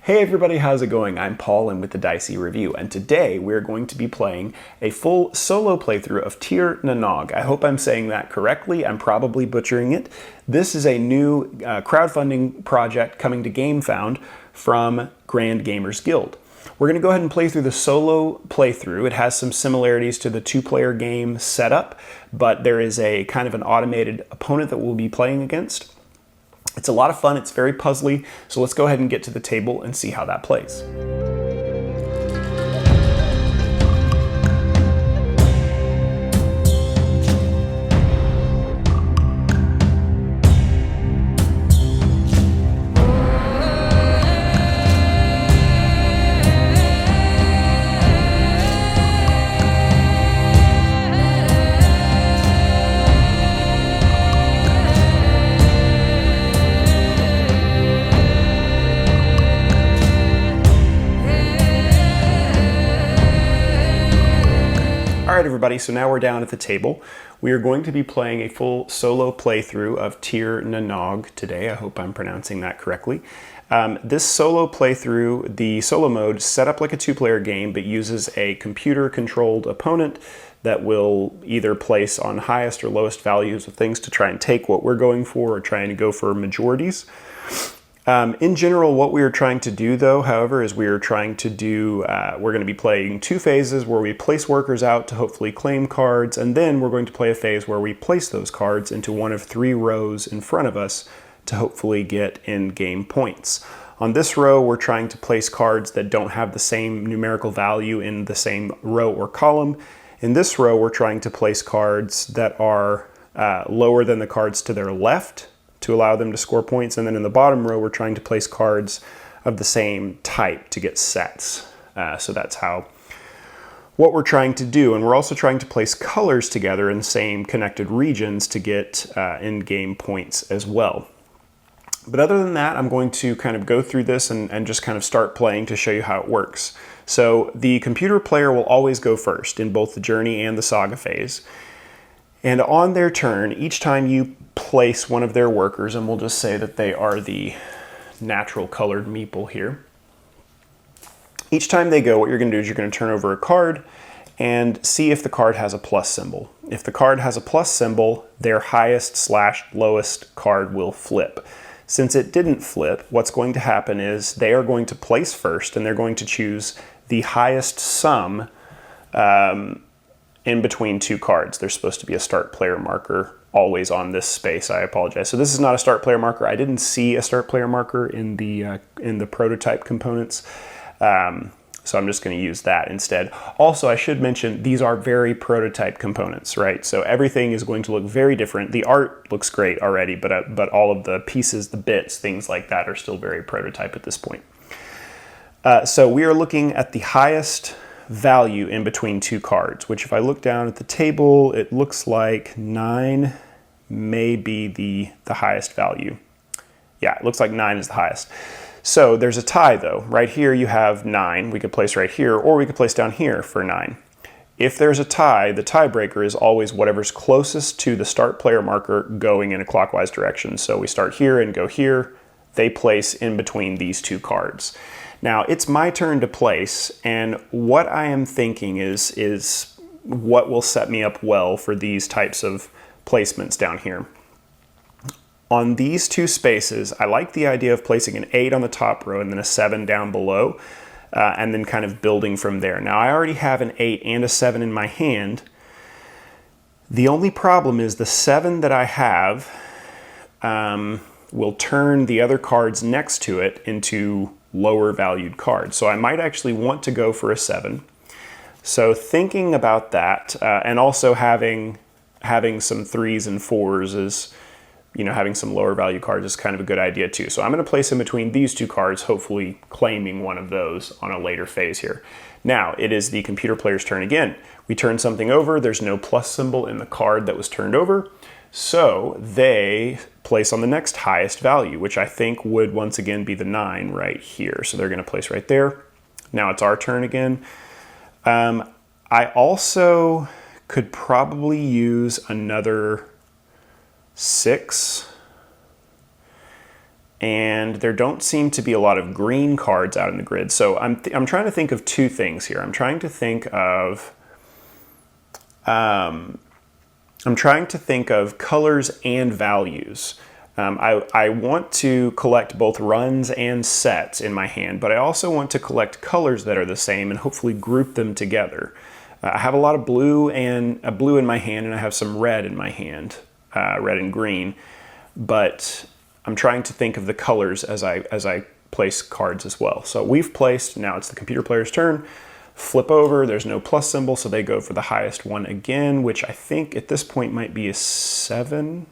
Hey everybody, how's it going? I'm Paul and with the Dicey review, and today we're going to be playing a full solo playthrough of tir-na-nog. I hope I'm saying that correctly. I'm probably butchering it. This is a new crowdfunding project coming to Gamefound from Grand Gamers Guild. We're going to go ahead and play through the solo playthrough. It has some similarities to the two-player game setup, but there is a kind of an automated opponent that we'll be playing against. It's a lot of fun, it's very puzzly, so let's go ahead and get to the table and see how that plays. Alright everybody, so now we're down at the table. We are going to be playing a full solo playthrough of tir-na-nog today. I hope I'm pronouncing that correctly. This solo playthrough, the solo mode, set up like a two-player game, but uses a computer-controlled opponent that will either place on highest or lowest values of things to try and take what we're going for or trying to go for majorities. In general, what we are trying to do, though, however, is we're going to be playing two phases where we place workers out to hopefully claim cards, and then we're going to play a phase where we place those cards into one of three rows in front of us to hopefully get in-game points. On this row, we're trying to place cards that don't have the same numerical value in the same row or column. In this row, we're trying to place cards that are lower than the cards to their left, to allow them to score points, and then in the bottom row we're trying to place cards of the same type to get sets. So that's what we're trying to do, and we're also trying to place colors together in the same connected regions to get in-game points as well. But other than that, I'm going to kind of go through this and just kind of start playing to show you how it works. So the computer player will always go first in both the journey and the saga phase. And on their turn, each time you place one of their workers, and we'll just say that they are the natural colored meeple here. Each time they go, what you're going to do is you're going to turn over a card and see if the card has a plus symbol. If the card has a plus symbol, their highest/lowest card will flip. Since it didn't flip, what's going to happen is they are going to place first, and they're going to choose the highest sum in between two cards. There's supposed to be a start player marker always on this space. I apologize. So this is not a start player marker. I didn't see a start player marker in the prototype components. So I'm just going to use that instead. Also, I should mention these are very prototype components, right? So everything is going to look very different. The art looks great already, but all of the pieces, the bits, things like that are still very prototype at this point. So we are looking at the highest value in between two cards, which if I look down at the table, it looks like 9 may be the highest value. Yeah, it looks like 9 is the highest. So there's a tie though. Right here you have 9. We could place right here, or we could place down here for 9. If there's a tie, the tiebreaker is always whatever's closest to the start player marker going in a clockwise direction. So we start here and go here. They place in between these two cards. Now, it's my turn to place, and what I am thinking is what will set me up well for these types of placements down here. On these two spaces, I like the idea of placing an 8 on the top row and then a 7 down below, and then kind of building from there. Now, I already have an 8 and a 7 in my hand. The only problem is the 7 that I have will turn the other cards next to it into lower valued cards. So I might actually want to go for a 7. So thinking about that, and also having some 3s and 4s is, having some lower value cards is kind of a good idea too. So I'm going to place in between these two cards, hopefully claiming one of those on a later phase here. Now it is the computer player's turn again. We turn something over. There's no plus symbol in the card that was turned over. So they place on the next highest value, which I think would once again be the 9 right here. So they're going to place right there. Now it's our turn again. I also could probably use another 6 and there don't seem to be a lot of green cards out in the grid. So I'm trying to think of two things here. I'm trying to think of colors and values. I want to collect both runs and sets in my hand, but I also want to collect colors that are the same and hopefully group them together. I have a lot of blue in my hand, and I have some red in my hand, red and green, but I'm trying to think of the colors as I place cards as well. So we've placed, now it's the computer player's turn. Flip over, there's no plus symbol, so they go for the highest one again, which I think at this point might be a 7.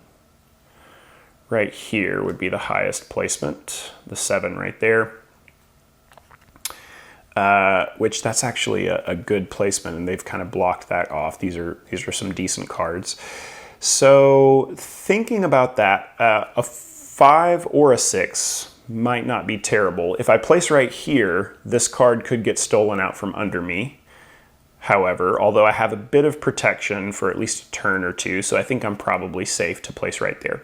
Right here would be the highest placement, the 7 right there. Which that's actually a good placement, and they've kind of blocked that off. These are some decent cards. So thinking about that, a 5 or a 6 might not be terrible. If I place right here, this card could get stolen out from under me. However, although I have a bit of protection for at least a turn or two, so I think I'm probably safe to place right there.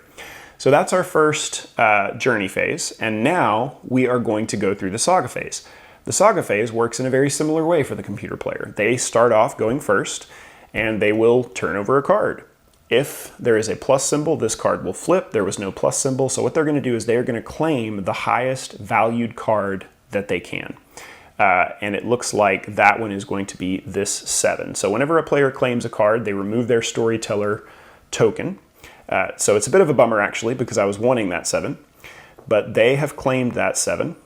So that's our first journey phase, and now we are going to go through the saga phase. The saga phase works in a very similar way for the computer player. They start off going first, and they will turn over a card. If there is a plus symbol, this card will flip. There was no plus symbol, so what they're going to do is they're going to claim the highest valued card that they can. And it looks like that one is going to be this 7. So whenever a player claims a card, they remove their storyteller token. So it's a bit of a bummer, actually, because I was wanting that 7. But they have claimed that 7.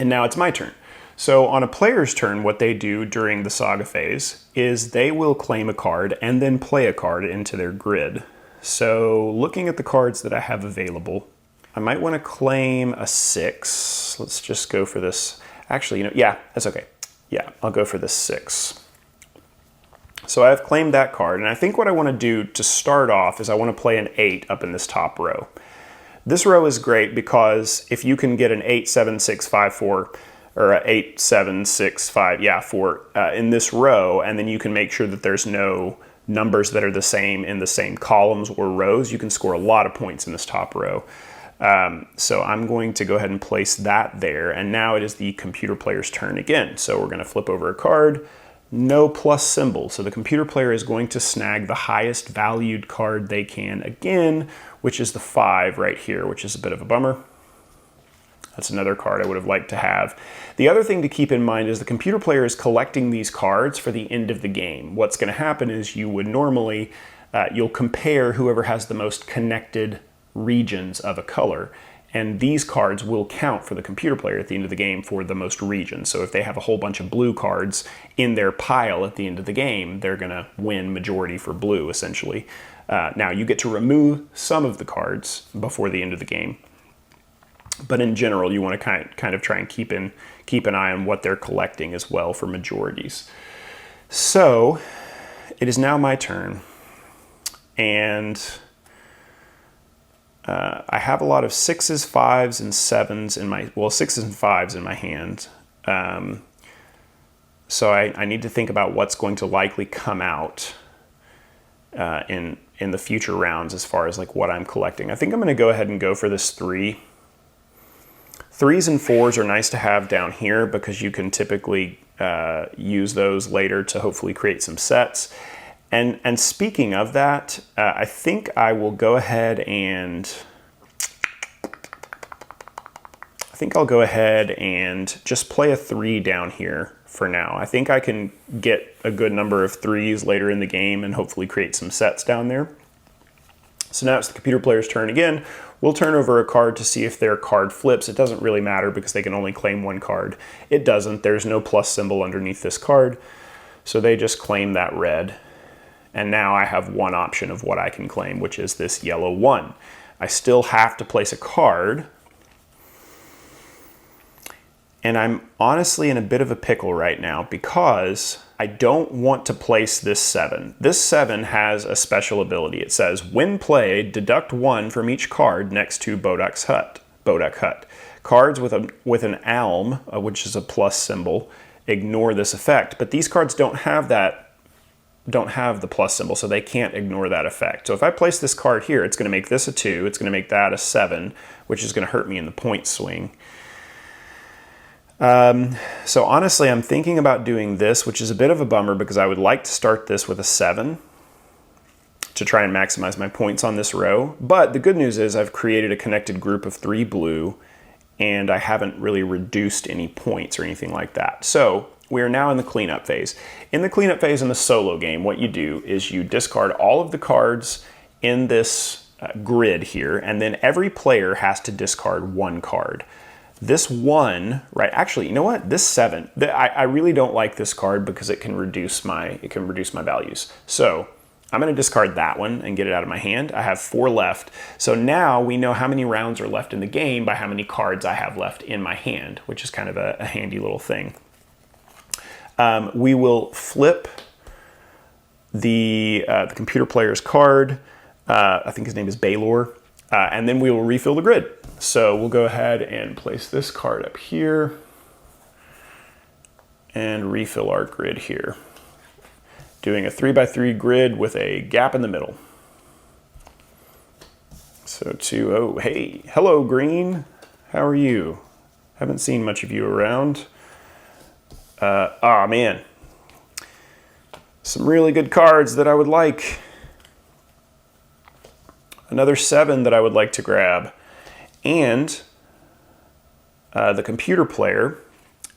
And now it's my turn. So on a player's turn, what they do during the saga phase is they will claim a card and then play a card into their grid. So looking at the cards that I have available, I might want to claim a 6. Let's just go for this. Actually, yeah, that's okay. Yeah, I'll go for this 6. So I've claimed that card, and I think what I want to do to start off is I want to play an 8 up in this top row. This row is great because if you can get an 8, 7, 6, 5, 4, or a 8, 7, 6, 5, 4 in this row, and then you can make sure that there's no numbers that are the same in the same columns or rows, you can score a lot of points in this top row. So I'm going to go ahead and place that there, and now it is the computer player's turn again. So we're going to flip over a card, no plus symbol. So the computer player is going to snag the highest valued card they can again, which is the 5 right here, which is a bit of a bummer. That's another card I would have liked to have. The other thing to keep in mind is the computer player is collecting these cards for the end of the game. What's going to happen is you would normally, you'll compare whoever has the most connected regions of a color, and these cards will count for the computer player at the end of the game for the most regions. So if they have a whole bunch of blue cards in their pile at the end of the game, they're going to win majority for blue, essentially. Now, you get to remove some of the cards before the end of the game, but in general, you want to kind of try and keep an eye on what they're collecting as well for majorities. So it is now my turn, and I have a lot of 6s, 5s, and 7s in my, 6s and 5s in my hand. So I need to think about what's going to likely come out in the future rounds as far as like what I'm collecting. I think I'm going to go ahead and go for this 3. 3s and 4s are nice to have down here because you can typically use those later to hopefully create some sets. And speaking of that, I think I will go ahead and I'll go ahead and just play a 3 down here for now. I think I can get a good number of 3s later in the game and hopefully create some sets down there. So now it's the computer player's turn again. We'll turn over a card to see if their card flips. It doesn't really matter because they can only claim one card. It doesn't. There's no plus symbol underneath this card. So they just claim that red. And now I have one option of what I can claim, which is this yellow 1. I still have to place a card. And I'm honestly in a bit of a pickle right now because I don't want to place this 7. This 7 has a special ability. It says, when played, deduct 1 from each card next to Bodak's Hut. Cards with an alm, which is a plus symbol, ignore this effect. But these cards don't have that don't have the plus symbol, so they can't ignore that effect. So if I place this card here, it's going to make this a 2, it's going to make that a 7, which is going to hurt me in the point swing. So honestly, I'm thinking about doing this, which is a bit of a bummer because I would like to start this with a 7 to try and maximize my points on this row. But the good news is I've created a connected group of 3 blue, and I haven't really reduced any points or anything like that. So we are now in the cleanup phase. In the cleanup phase in the solo game, what you do is you discard all of the cards in this grid here, and then every player has to discard 1 card. This 1, right, actually, you know what? This 7, I really don't like this card because it can reduce my values. So I'm going to discard that one and get it out of my hand. I have 4 left. So now we know how many rounds are left in the game by how many cards I have left in my hand, which is kind of a handy little thing. We will flip the computer player's card. I think his name is Baylor. And then we will refill the grid. So we'll go ahead and place this card up here and refill our grid here. Doing a 3x3 grid with a gap in the middle. So oh, hey, hello green. How are you? Haven't seen much of you around. Man. Some really good cards that I would like. Another 7 that I would like to grab. And the computer player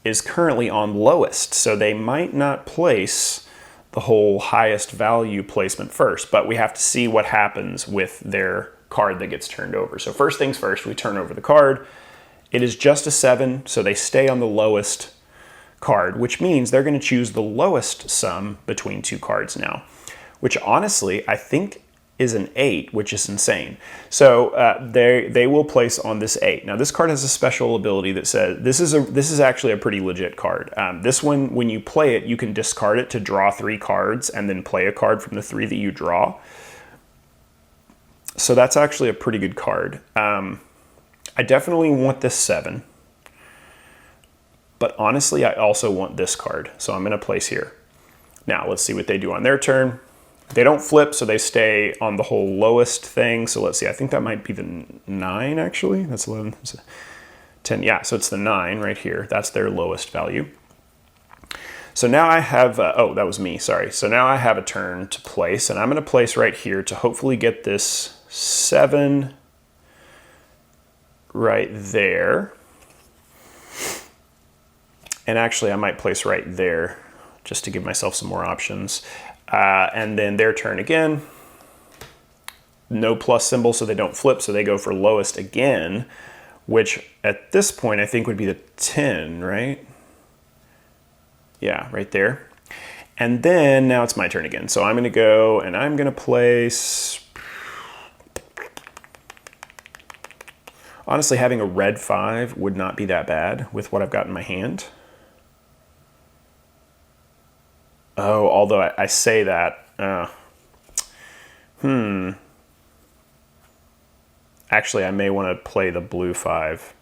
is currently on lowest, so they might not place the whole highest value placement first, but we have to see what happens with their card that gets turned over. So first things first, we turn over the card. It is just a 7, so they stay on the lowest card, which means they're going to choose the lowest sum between 2 cards now, which honestly I think is an 8, which is insane. So they will place on this 8. Now this card has a special ability that says this is actually a pretty legit card. This one, when you play it, you can discard it to draw 3 cards and then play a card from the 3 that you draw. So that's actually a pretty good card. I definitely want this 7, but honestly I also want this card, so I'm going to place here. Now let's see what they do on their turn. They don't flip, so they stay on the whole lowest thing. So let's see, I think that might be the 9 actually. That's 11, 10, yeah, so it's the 9 right here. That's their lowest value. So now I have, oh, that was me, sorry. So now I have a turn to place, and I'm gonna place right here to hopefully get this 7 right there. And actually I might place right there just to give myself some more options. And then their turn again. No plus symbol, so they don't flip, so they go for lowest again, which at this point I think would be the 10, right? Yeah, right there. And then now it's my turn again. So I'm going to go and I'm going to place... Honestly, having a red 5 would not be that bad with what I've got in my hand. Oh, although I say that, actually I may want to play the blue 5.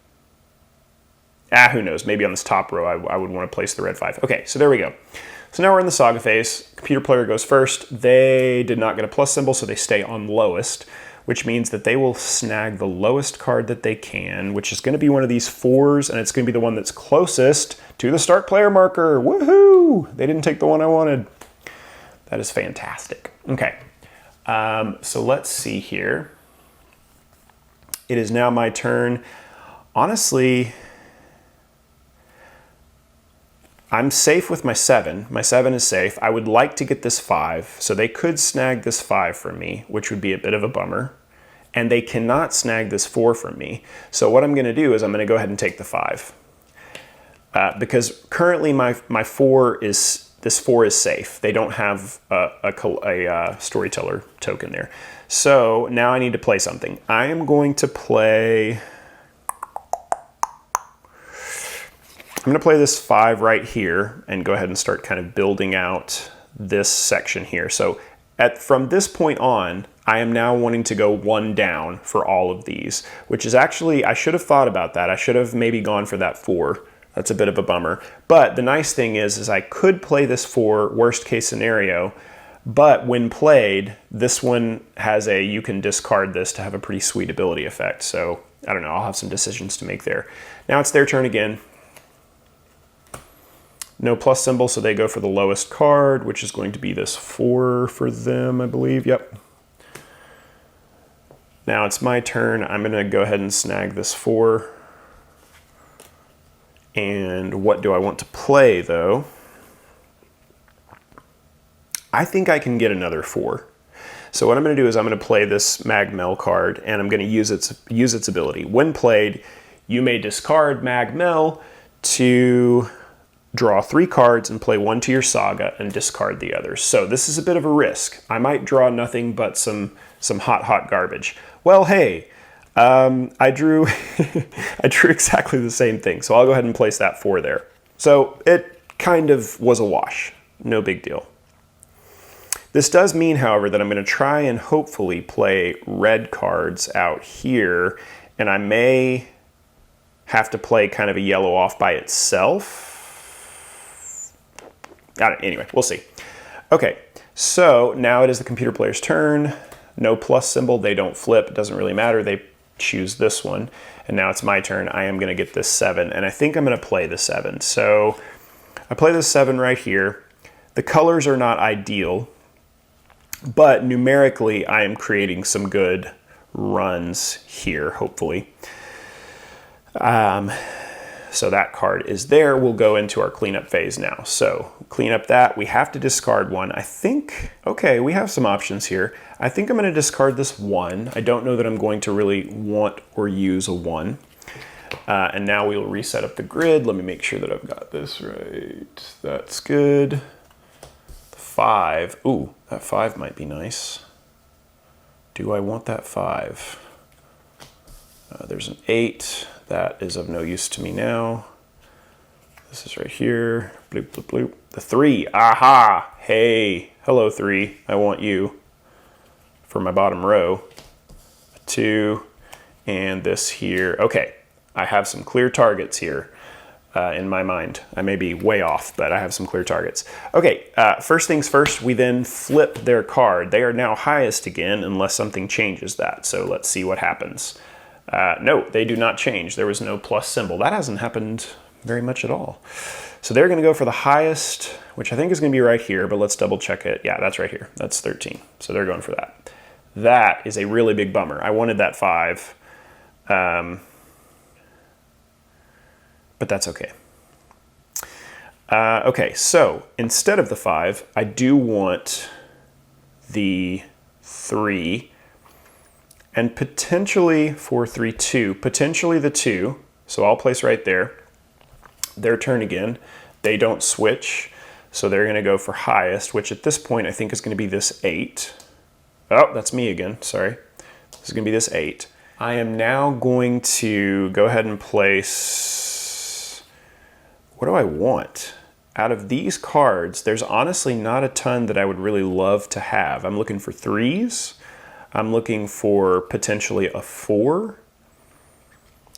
Who knows, maybe on this top row I would want to place the red 5. Okay, so there we go. So now we're in the saga phase. Computer player goes first. They did not get a plus symbol, so they stay on lowest, which means that they will snag the lowest card that they can, which is going to be one of these 4s, and it's going to be the one that's closest to the start player marker. Woohoo! They didn't take the one I wanted. That is fantastic. Okay, so let's see here. It is now my turn. Honestly, I'm safe with my 7. My 7 is safe. I would like to get this 5, so they could snag this 5 from me, which would be a bit of a bummer. And they cannot snag this 4 from me. So what I'm going to do is I'm going to go ahead and take the 5. Because currently my 4 is, this 4 is safe. They don't have a storyteller token there. So now I need to play something. I am going to play... I'm going to play this 5 right here and go ahead and start kind of building out this section here. So from this point on, I am now wanting to go 1 down for all of these, which is actually, I should have thought about that. I should have maybe gone for that 4. That's a bit of a bummer. But the nice thing is I could play this 4, worst case scenario, But when played, this one has a, you can discard this to have a pretty sweet ability effect. So I don't know, I'll have some decisions to make there. Now it's their turn again. No plus symbol, so they go for the lowest card, which is going to be this 4 for them, I believe. Yep. Now it's my turn. I'm going to go ahead and snag this 4. And what do I want to play, though? I think I can get another 4. So what I'm going to do is I'm going to play this Mag Mel card, and I'm going to use its ability. When played, you may discard Mag Mel to draw 3 cards and play 1 to your Saga and discard the others. So this is a bit of a risk. I might draw nothing but some hot garbage. Well, hey, I drew I drew exactly the same thing. So I'll go ahead and place that 4 there. So it kind of was a wash. No big deal. This does mean, however, that I'm going to try and hopefully play red cards out here, and I may have to play kind of a yellow off by itself. Got it. Anyway, we'll see. Okay, so now it is the computer player's turn. No plus symbol. They don't flip. It doesn't really matter. They choose this one. And now it's my turn. I am going to get this 7, and I think I'm going to play the 7. So I play the 7 right here. The colors are not ideal, but numerically I am creating some good runs here, hopefully. So that card is there. We'll go into our cleanup phase now. So clean up that. We have to discard 1. I think, okay, we have some options here. I think I'm going to discard this 1. I don't know that I'm going to really want or use a 1. And now we'll reset up the grid. Let me make sure that I've got this right. That's good. 5. Ooh, that 5 might be nice. Do I want that 5? There's an 8. That is of no use to me now. This is right here. Bloop, bloop, bloop. The 3. Aha! Hey, hello 3. I want you for my bottom row. 2. And this here. Okay, I have some clear targets here in my mind. I may be way off, but I have some clear targets. Okay, first things first, we then flip their card. They are now highest again unless something changes that. So let's see what happens. No, they do not change. There was no plus symbol. That hasn't happened very much at all. So they're going to go for the highest, which I think is going to be right here, but let's double check it. Yeah, that's right here. That's 13. So they're going for that. That is a really big bummer. I wanted that 5, but that's okay. Okay, so instead of the 5, I do want the 3. And potentially 4, 3, 2, potentially the 2. So I'll place right there. Their turn again. They don't switch. So they're going to go for highest, which at this point I think is going to be this 8. Oh, that's me again. Sorry. This is going to be this 8. I am now going to go ahead and place... What do I want? Out of these cards, there's honestly not a ton that I would really love to have. I'm looking for 3s. I'm looking for potentially a 4.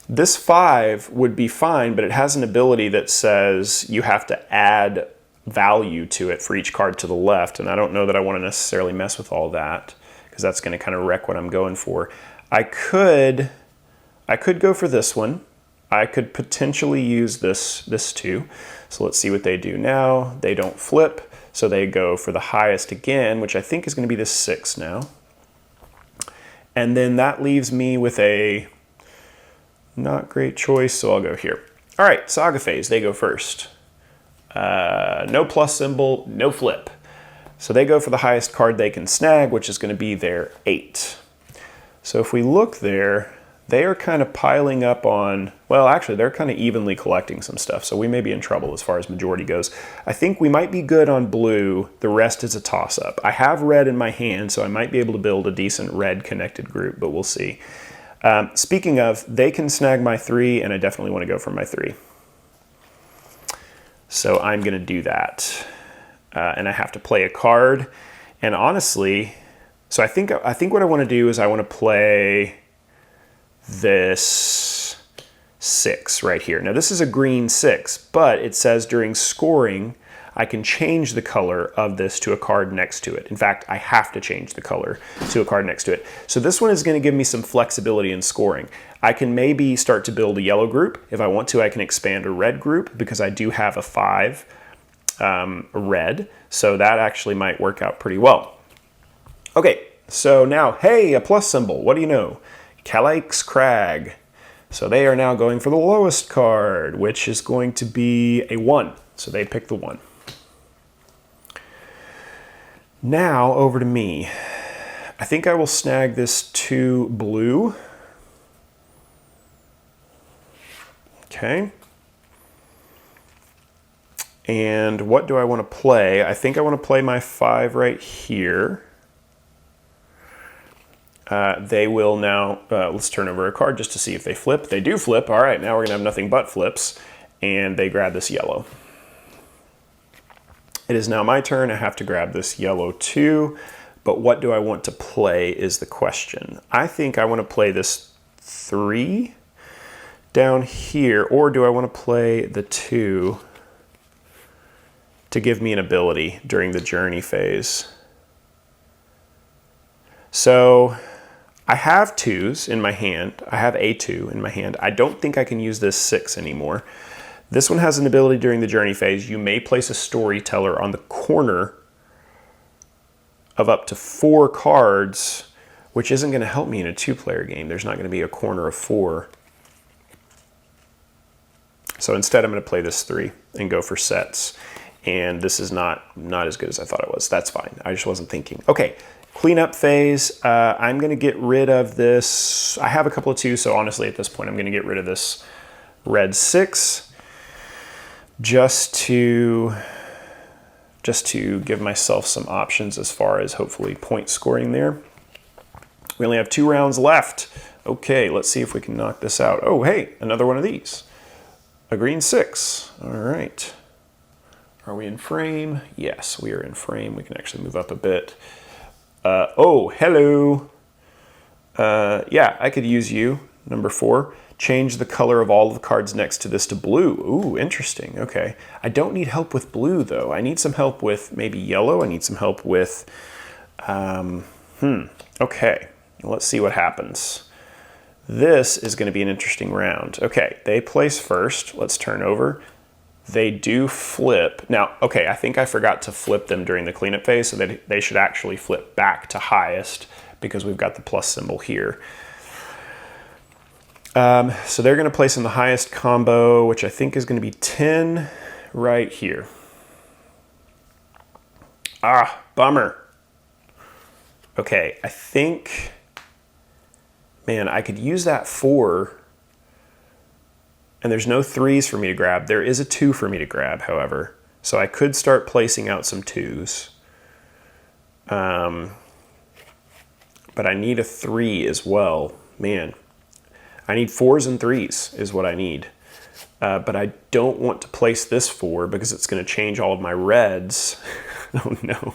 This 5 would be fine, but it has an ability that says you have to add value to it for each card to the left, and I don't know that I want to necessarily mess with all that, because that's going to kind of wreck what I'm going for. I could go for this one. I could potentially use this 2. So let's see what they do now. They don't flip, so they go for the highest again, which I think is going to be this 6 now. And then that leaves me with a not great choice, so I'll go here. All right, Saga phase, they go first. No plus symbol, no flip. So they go for the highest card they can snag, which is going to be their 8. So if we look there, they are kind of piling up on, well, actually, they're kind of evenly collecting some stuff, so we may be in trouble as far as majority goes. I think we might be good on blue. The rest is a toss-up. I have red in my hand, so I might be able to build a decent red connected group, but we'll see. Speaking of, they can snag my 3, and I definitely want to go for my 3. So I'm going to do that. And I have to play a card. And honestly, so I think what I want to do is I want to play this 6 right here. Now this is a green 6, but it says during scoring, I can change the color of this to a card next to it. In fact, I have to change the color to a card next to it. So this one is going to give me some flexibility in scoring. I can maybe start to build a yellow group. If I want to, I can expand a red group because I do have a 5 red. So that actually might work out pretty well. Okay, so now, hey, a plus symbol. What do you know? Calyx Crag. So they are now going for the lowest card, which is going to be a 1. So they pick the 1. Now over to me. I think I will snag this 2 blue. Okay. And what do I want to play? I think I want to play my 5 right here. They will now, let's turn over a card just to see if they flip. They do flip. All right, now we're going to have nothing but flips. And they grab this yellow. It is now my turn. I have to grab this yellow too. But what do I want to play is the question. I think I want to play this 3 down here. Or do I want to play the 2 to give me an ability during the journey phase? So I have 2s in my hand. I have a 2 in my hand. I don't think I can use this 6 anymore. This one has an ability during the journey phase. You may place a storyteller on the corner of up to 4 cards, which isn't going to help me in a 2-player game. There's not going to be a corner of 4. So instead I'm going to play this 3 and go for sets. And this is not as good as I thought it was. That's fine. I just wasn't thinking. Okay. Cleanup phase, I'm going to get rid of this. I have a couple of 2s, so honestly at this point I'm going to get rid of this red 6 just to give myself some options as far as hopefully point scoring there. We only have 2 rounds left. Okay, let's see if we can knock this out. Oh, hey, another one of these. A green 6. All right. Are we in frame? Yes, we are in frame. We can actually move up a bit. Oh, hello. Yeah, I could use you. Number 4. Change the color of all of the cards next to this to blue. Ooh, interesting. Okay. I don't need help with blue, though. I need some help with maybe yellow. I need some help with... Okay. Let's see what happens. This is going to be an interesting round. Okay, they place first. Let's turn over. They do flip. Now, okay, I think I forgot to flip them during the cleanup phase, so that they should actually flip back to highest because we've got the plus symbol here. So they're going to place in the highest combo, which I think is going to be 10 right here. Ah, bummer. Okay, I think, man, I could use that 4. And there's no 3s for me to grab. There is a 2 for me to grab, however. So I could start placing out some 2s. But I need a 3 as well. Man, I need 4s and 3s is what I need. But I don't want to place this 4 because it's going to change all of my reds. Oh no.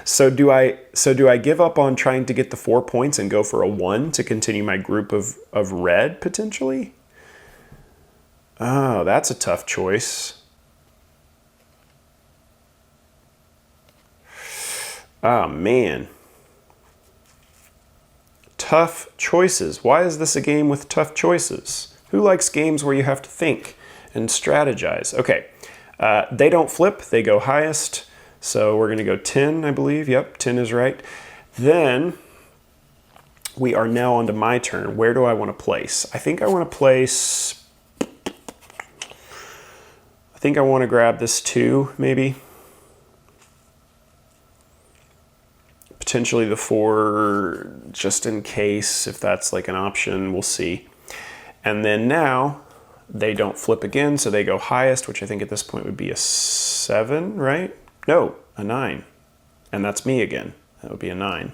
So do I give up on trying to get the 4 points and go for a 1 to continue my group of red potentially? Oh, that's a tough choice. Oh, man. Tough choices. Why is this a game with tough choices? Who likes games where you have to think and strategize? Okay, they don't flip. They go highest. So we're going to go 10, I believe. Yep, 10 is right. Then we are now onto my turn. Where do I want to place? I think I want to place... I think I want to grab this 2, maybe. Potentially the 4, just in case, if that's like an option, we'll see. And then now, they don't flip again, so they go highest, which I think at this point would be a 7, right? No, a 9. And that's me again. That would be a 9.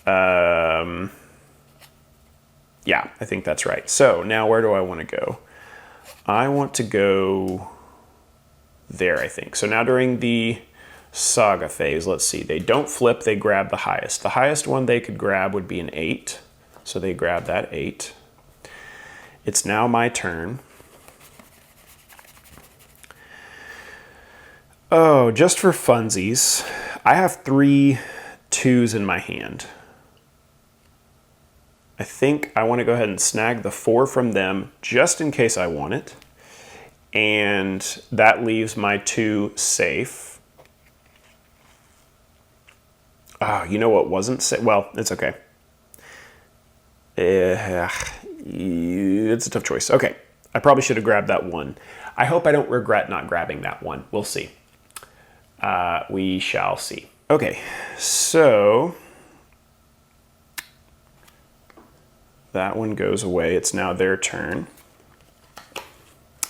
Yeah, I think that's right. So now where do I want to go? I want to go there, I think. So now during the saga phase, let's see. They don't flip, they grab the highest. The highest one they could grab would be an 8. So they grab that 8. It's now my turn. Oh, just for funsies, I have 3 2s in my hand. I think I want to go ahead and snag the 4 from them just in case I want it. And that leaves my 2 safe. Oh, you know what wasn't safe? Well, it's okay. It's a tough choice. Okay, I probably should have grabbed that 1. I hope I don't regret not grabbing that 1. We'll see. We shall see. Okay, so that one goes away. It's now their turn.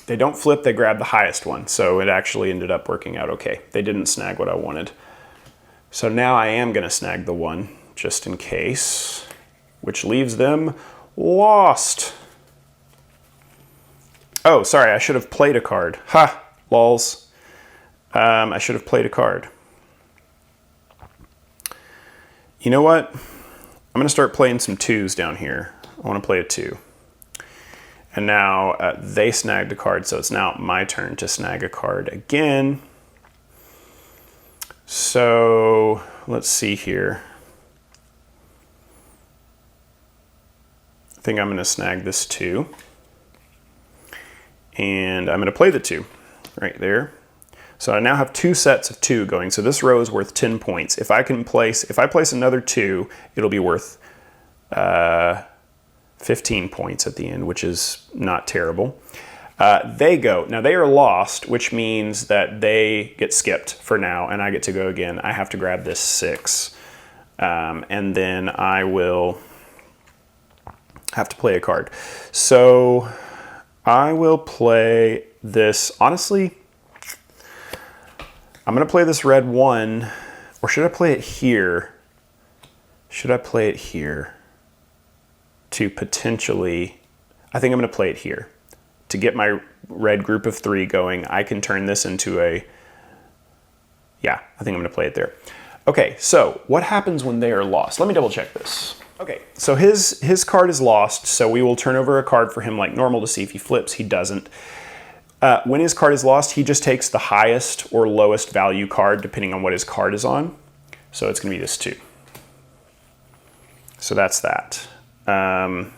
They don't flip, they grab the highest one, so it actually ended up working out okay. They didn't snag what I wanted. So now I am going to snag the 1, just in case, which leaves them lost. Oh, sorry, I should have played a card. Ha, lols. I should have played a card. You know what? I'm going to start playing some 2s down here. I want to play a 2. And now they snagged a card, so it's now my turn to snag a card again. So let's see here. I think I'm going to snag this 2. And I'm going to play the 2 right there. So I now have 2 sets of 2 going. So this row is worth 10 points. If I place another 2, it'll be worth 15 points at the end, which is not terrible. They go. Now they are lost, which means that they get skipped for now, and I get to go again. I have to grab this 6. And then I will have to play a card. So I will play this. Honestly, I'm going to play this red 1. Or should I play it here? Should I play it here? To potentially, I think I'm going to play it here. To get my red group of 3 going, I can turn this into a, yeah, I think I'm going to play it there. Okay, so what happens when they are lost? Let me double check this. Okay, so his card is lost, so we will turn over a card for him like normal to see if he flips. He doesn't. When his card is lost, he just takes the highest or lowest value card depending on what his card is on. So it's going to be this 2. So that's that. And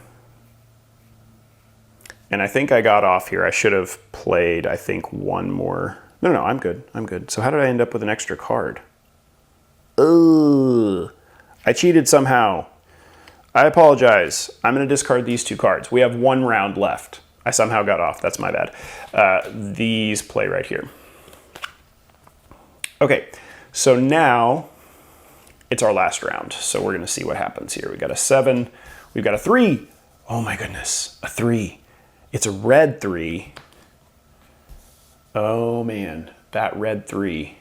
I think I got off here. I should have played, I think, 1 more. No, I'm good. I'm good. So how did I end up with an extra card? Ugh. I cheated somehow. I apologize. I'm going to discard these 2 cards. We have 1 round left. I somehow got off. That's my bad. These play right here. Okay, so now it's our last round. So we're going to see what happens here. We got a 7. We've got a 3. Oh my goodness, a 3. It's a red 3. Oh man, that red 3.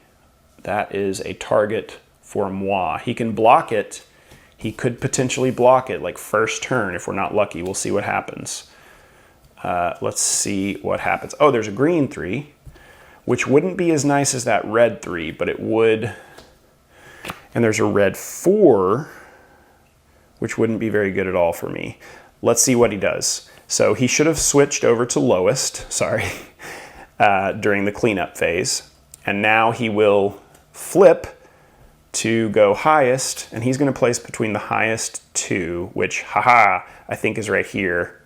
That is a target for moi. He can block it. He could potentially block it like first turn if we're not lucky. We'll see what happens. Let's see what happens. Oh, there's a green 3, which wouldn't be as nice as that red 3, but it would. And there's a red 4, which wouldn't be very good at all for me. Let's see what he does. So he should have switched over to lowest, sorry, during the cleanup phase. And now he will flip to go highest, and he's going to place between the highest 2, which, haha, I think is right here.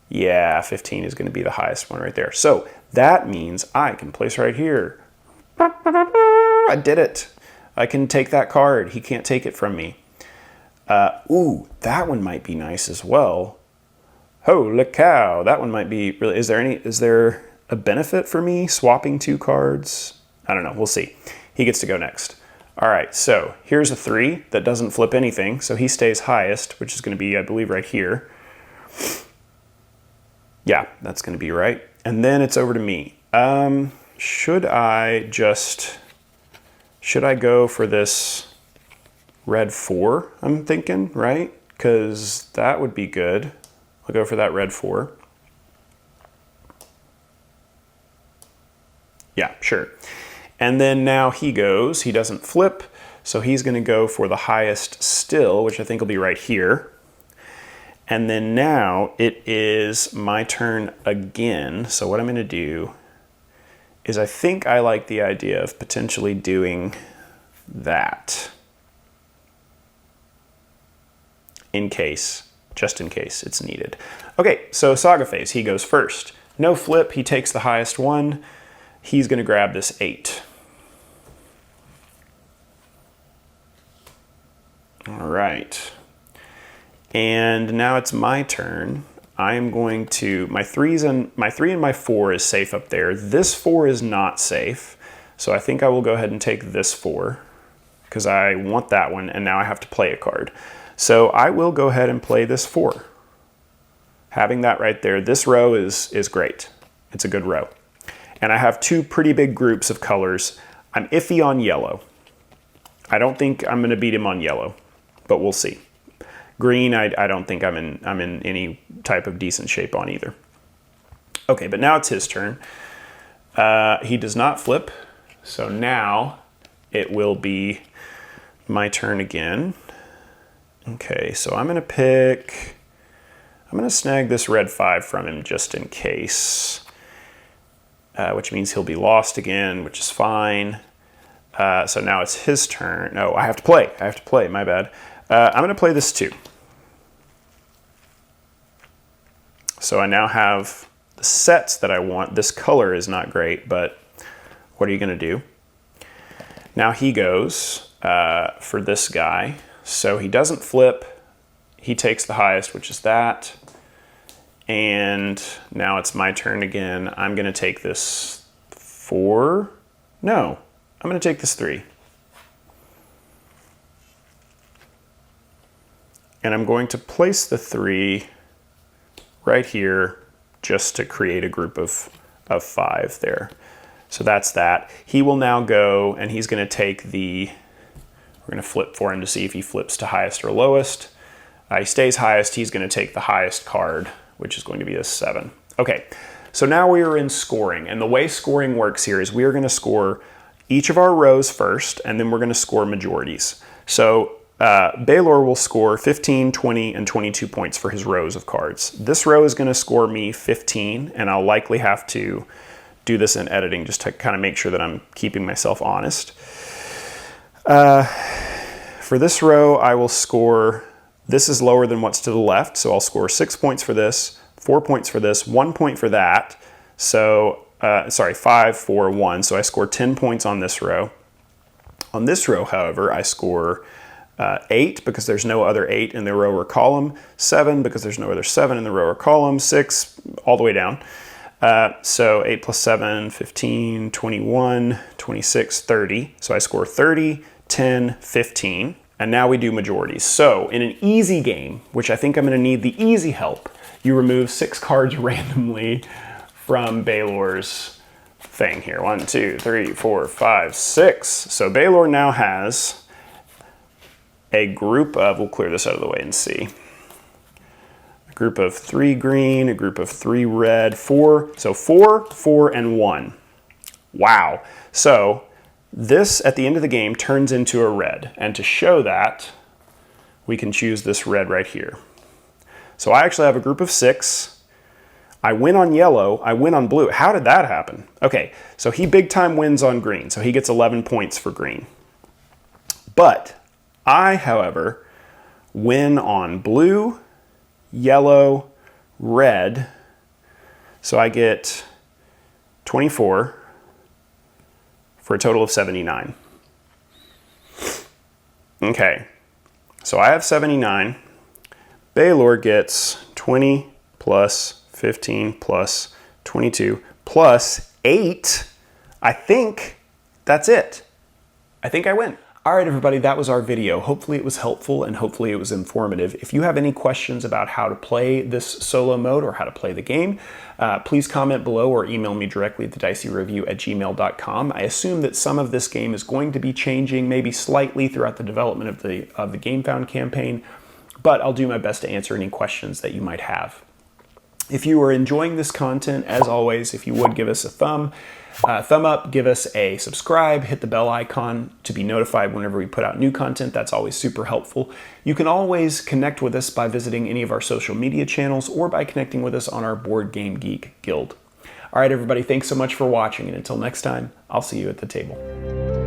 Yeah, 15 is going to be the highest one right there. So that means I can place right here. I did it. I can take that card. He can't take it from me. Ooh, that one might be nice as well. Holy cow, that one might be really, is there a benefit for me swapping 2 cards? I don't know, we'll see. He gets to go next. All right, so here's a 3 that doesn't flip anything, so he stays highest, which is going to be, I believe, right here. Yeah, that's going to be right. And then it's over to me. Should I go for this red 4, I'm thinking, right? Because that would be good. I'll go for that red 4. Yeah, sure. And then now he goes, he doesn't flip, so he's going to go for the highest still, which I think will be right here. And then now it is my turn again. So what I'm going to do is I think I like the idea of potentially doing that just in case it's needed. Okay, so Saga Phase, he goes first. No flip, he takes the highest one. He's gonna grab this 8. All right, and now it's my turn. I'm going to, my 3 and my 4 is safe up there. This 4 is not safe, so I think I will go ahead and take this 4 because I want that one, and now I have to play a card. So I will go ahead and play this 4. Having that right there, this row is great. It's a good row. And I have 2 pretty big groups of colors. I'm iffy on yellow. I don't think I'm gonna beat him on yellow, but we'll see. Green, I don't think I'm in any type of decent shape on either. Okay, but now it's his turn. He does not flip, so now it will be my turn again. Okay, so I'm gonna snag this red 5 from him just in case, which means he'll be lost again, which is fine. So now it's his turn. No, I have to play, my bad. I'm gonna play this 2. So I now have the sets that I want. This color is not great, but what are you gonna do? Now he goes for this guy. So he doesn't flip. He takes the highest, which is that. And now it's my turn again. I'm gonna take this 4. No, I'm gonna take this 3. And I'm going to place the 3 right here just to create a group of 5 there. So that's that. He will now go and he's gonna take we're gonna flip for him to see if he flips to highest or lowest. He stays highest, he's gonna take the highest card, which is going to be a 7. Okay, so now we are in scoring, and the way scoring works here is we are gonna score each of our rows first, and then we're gonna score majorities. So Baylor will score 15, 20, and 22 points for his rows of cards. This row is gonna score me 15, and I'll likely have to do this in editing just to kind of make sure that I'm keeping myself honest. For this row, I will score, this is lower than what's to the left, so I'll score 6 points for this, 4 points for this, 1 point for that. So, 5, 4, 1, so I score 10 points on this row. On this row, however, I score 8 because there's no other 8 in the row or column, 7 because there's no other 7 in the row or column, 6 all the way down. So 8 plus 7, 15, 21, 26, 30. So I score 30, 10, 15. And now we do majorities. So in an easy game, which I think I'm gonna need the easy help, you remove 6 cards randomly from Baylor's thing here. 1, 2, 3, 4, 5, 6. So Baylor now has a group of, we'll clear this out of the way and see. A group of 3 green, a group of 3 red, 4. So 4, 4, and 1. Wow. So this, at the end of the game, turns into a red. And to show that, we can choose this red right here. So I actually have a group of 6. I win on yellow, I win on blue. How did that happen? Okay, so he big time wins on green. So he gets 11 points for green. But I, however, win on blue, yellow, red. So I get 24 for a total of 79. Okay, so I have 79. Baylor gets 20 plus 15 plus 22 plus 8. I think that's it. I think I win. All right, everybody, that was our video. Hopefully it was helpful and hopefully it was informative. If you have any questions about how to play this solo mode or how to play the game, please comment below or email me directly at thedicey@gmail.com. I assume that some of this game is going to be changing, maybe slightly throughout the development of the Gamefound campaign, but I'll do my best to answer any questions that you might have. If you are enjoying this content, as always, if you would give us a thumb up, give us a subscribe, hit the bell icon to be notified whenever we put out new content. That's always super helpful. You can always connect with us by visiting any of our social media channels or by connecting with us on our Board Game Geek Guild. All right, everybody, thanks so much for watching, and until next time, I'll see you at the table.